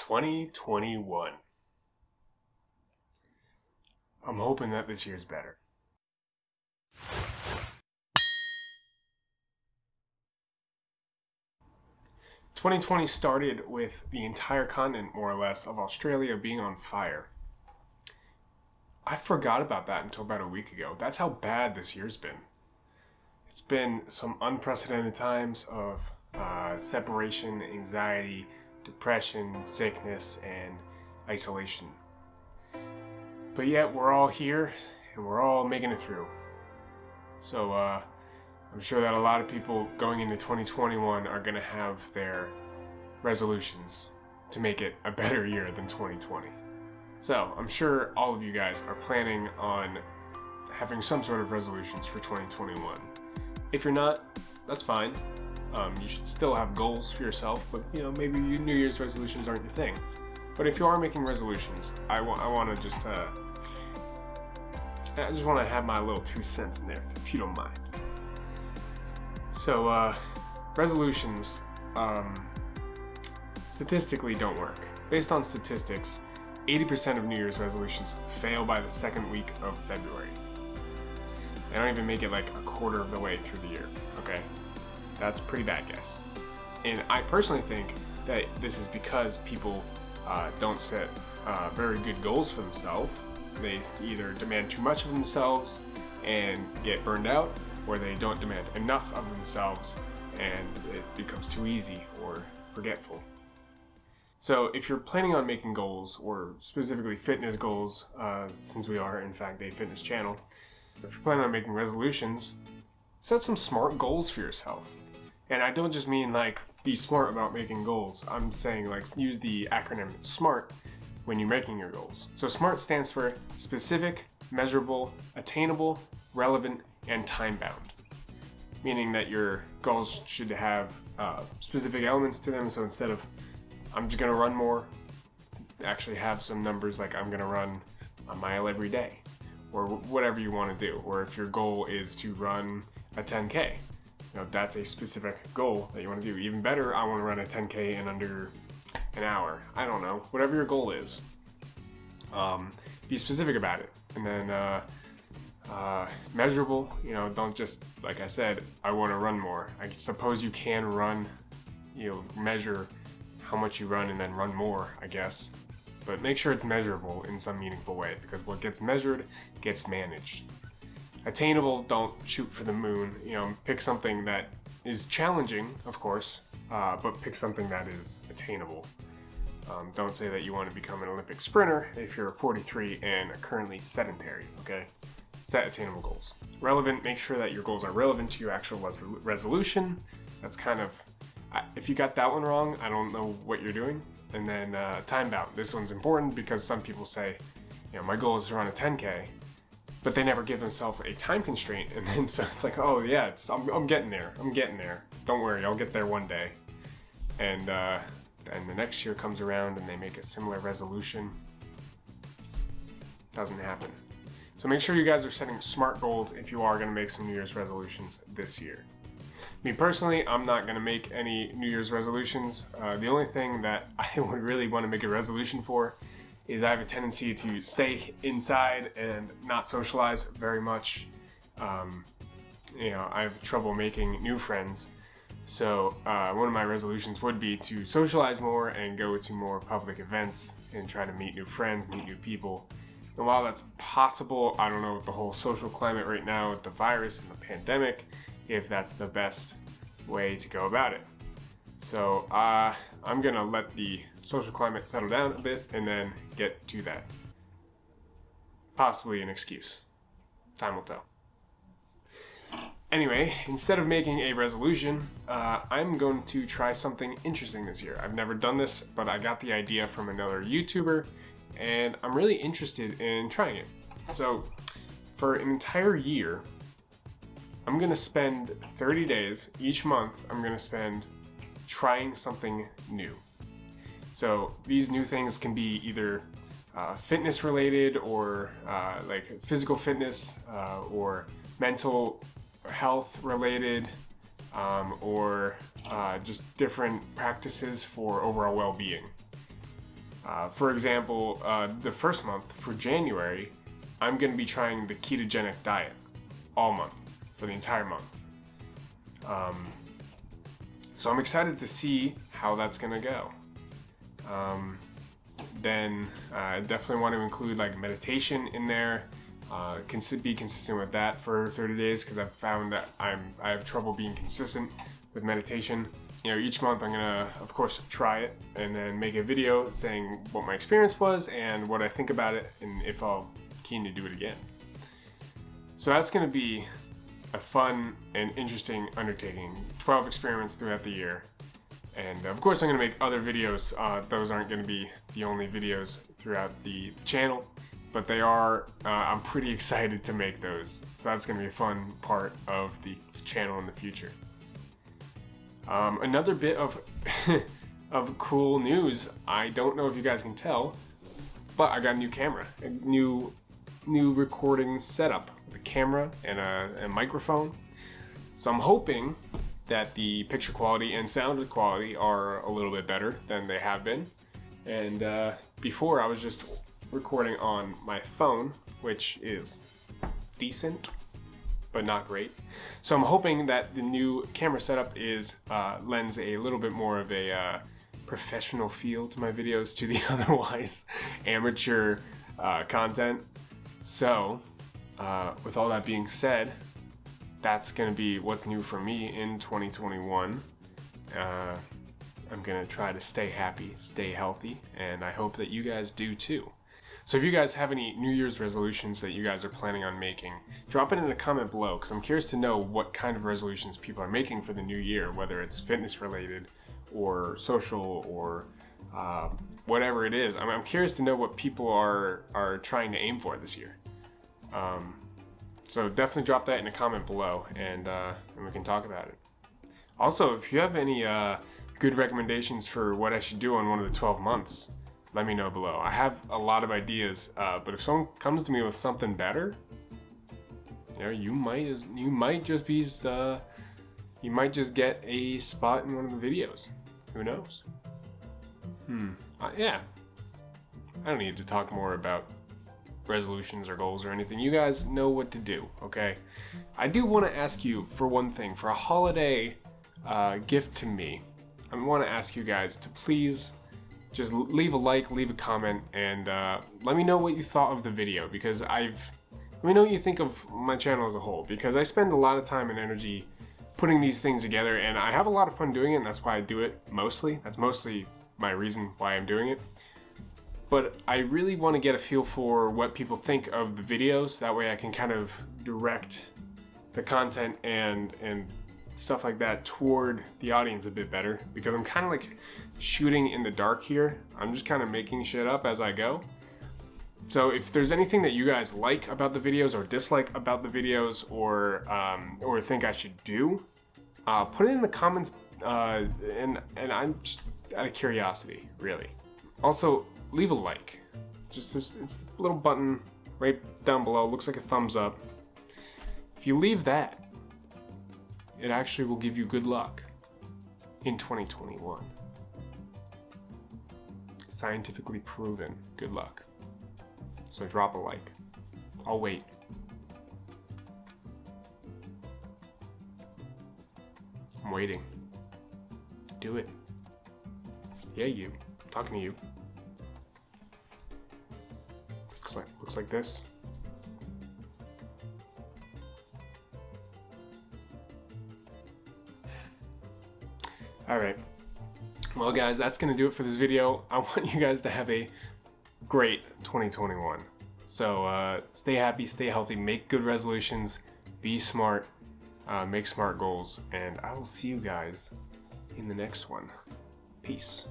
2021. I'm hoping that this year's better. "2020 started with the entire continent, more or less, of Australia being on fire. I forgot about that until about a week ago. That's how bad this year's been. It's been some unprecedented times of separation, anxiety, depression, sickness, and isolation. But yet we're all here and we're all making it through. So I'm sure that a lot of people going into 2021 are going to have their resolutions to make it a better year than 2020. So I'm sure all of you guys are planning on having some sort of resolutions for 2021. If you're not, that's fine. You should still have goals for yourself, but maybe New Year's resolutions aren't your thing. But if you are making resolutions, I want to just have my little 2 cents in there, if you don't mind. So resolutions statistically don't work. Based on statistics, 80% of New Year's resolutions fail by the second week of February. They don't even make it like a quarter of the way through the year, okay? That's pretty bad, guys. And I personally think that this is because people don't set very good goals for themselves. They either demand too much of themselves and get burned out, or they don't demand enough of themselves and it becomes too easy or forgetful. So if you're planning on making goals, or specifically fitness goals, since we are in fact a fitness channel, if you're planning on making resolutions, set some SMART goals for yourself. And I don't just mean like be smart about making goals. I'm saying like use the acronym SMART when you're making your goals. So SMART stands for specific, measurable, attainable, relevant, and time-bound. Meaning that your goals should have specific elements to them. So instead of I'm just gonna run more, actually have some numbers like I'm gonna run a mile every day, or whatever you want to do. Or if your goal is to run a 10K, that's a specific goal that you want to do. Even better, I want to run a 10K in under an hour. I don't know, whatever your goal is. Be specific about it. And then measurable, don't just, like I said, I want to run more. I suppose you can run, measure how much you run and then run more, I guess. But make sure it's measurable in some meaningful way, because what gets measured gets managed. Attainable, don't shoot for the moon. Pick something that is challenging, of course, but pick something that is attainable. Don't say that you want to become an Olympic sprinter if you're 43 and currently sedentary, okay? Set attainable goals. Relevant, make sure that your goals are relevant to your actual resolution. That's kind of, if you got that one wrong, I don't know what you're doing. And then time bound. This one's important because some people say, my goal is to run a 10K, but they never give themselves a time constraint. And then so it's like, oh yeah, I'm getting there. I'm getting there. Don't worry, I'll get there one day. And the next year comes around and they make a similar resolution. Doesn't happen. So make sure you guys are setting SMART goals if you are going to make some New Year's resolutions this year. Me personally, I'm not going to make any New Year's resolutions. The only thing that I would really want to make a resolution for is I have a tendency to stay inside and not socialize very much. I have trouble making new friends. So one of my resolutions would be to socialize more and go to more public events and try to meet new friends, meet new people. And while that's possible, I don't know with the whole social climate right now with the virus and the pandemic, if that's the best way to go about it. So I'm gonna let the social climate settle down a bit and then get to that. Possibly an excuse. Time will tell. Anyway, instead of making a resolution, I'm going to try something interesting this year. I've never done this, but I got the idea from another YouTuber and I'm really interested in trying it. So for an entire year, I'm gonna spend 30 days each month. I'm gonna spend trying something new. So these new things can be either fitness related or like physical fitness or mental health related or just different practices for overall well-being. For example, the first month, for January, I'm going to be trying the ketogenic diet all month, for the entire month. So I'm excited to see how that's going to go. Then I definitely want to include like meditation in there. Be consistent with that for 30 days because I've found that I have trouble being consistent with meditation. You know, each month I'm gonna, of course, try it and then make a video saying what my experience was and what I think about it and if I'll keen to do it again. So that's gonna be a fun and interesting undertaking. 12 experiments throughout the year. And of course I'm gonna make other videos. Those aren't gonna be the only videos throughout the channel, but they are, I'm pretty excited to make those. So that's gonna be a fun part of the channel in the future. Another bit of of cool news, I don't know if you guys can tell, but I got a new camera, a new recording setup with a camera and a microphone. So I'm hoping that the picture quality and sound quality are a little bit better than they have been. And before I was just recording on my phone, which is decent, but not great. So I'm hoping that the new camera setup lends a little bit more of a professional feel to my videos to the otherwise amateur content. So with all that being said, that's gonna be what's new for me in 2021. I'm gonna try to stay happy, stay healthy, and I hope that you guys do too. So if you guys have any New Year's resolutions that you guys are planning on making, drop it in the comment below because I'm curious to know what kind of resolutions people are making for the new year, whether it's fitness related or social or whatever it is. I'm curious to know what people are trying to aim for this year. So definitely drop that in a comment below and we can talk about it. Also, if you have any good recommendations for what I should do on one of the 12 months, let me know below. I have a lot of ideas, but if someone comes to me with something better, you know, you might just get a spot in one of the videos. Who knows? Yeah. I don't need to talk more about resolutions or goals or anything. You guys know what to do, okay? I do want to ask you for one thing. For a holiday gift to me, I want to ask you guys to please just leave a like, leave a comment, and let me know what you thought of the video, because let me know what you think of my channel as a whole, because I spend a lot of time and energy putting these things together, and I have a lot of fun doing it, and that's why I do it mostly. That's mostly my reason why I'm doing it. But I really want to get a feel for what people think of the videos. That way I can kind of direct the content and stuff like that toward the audience a bit better, because I'm kind of like shooting in the dark here. I'm just kind of making shit up as I go. So if there's anything that you guys like about the videos or dislike about the videos or think I should do, put it in the comments, and I'm just out of curiosity, really. Also, leave a like. Just it's a little button right down below, looks like a thumbs up. If you leave that, it actually will give you good luck in 2021. Scientifically proven good luck. So drop a like. I'll wait. I'm waiting. Do it. Yeah, you. I'm talking to you. Looks like this. All right. Well, guys, that's going to do it for this video. I want you guys to have a great 2021. So stay happy, stay healthy, make good resolutions, be smart, make smart goals, and I will see you guys in the next one. Peace.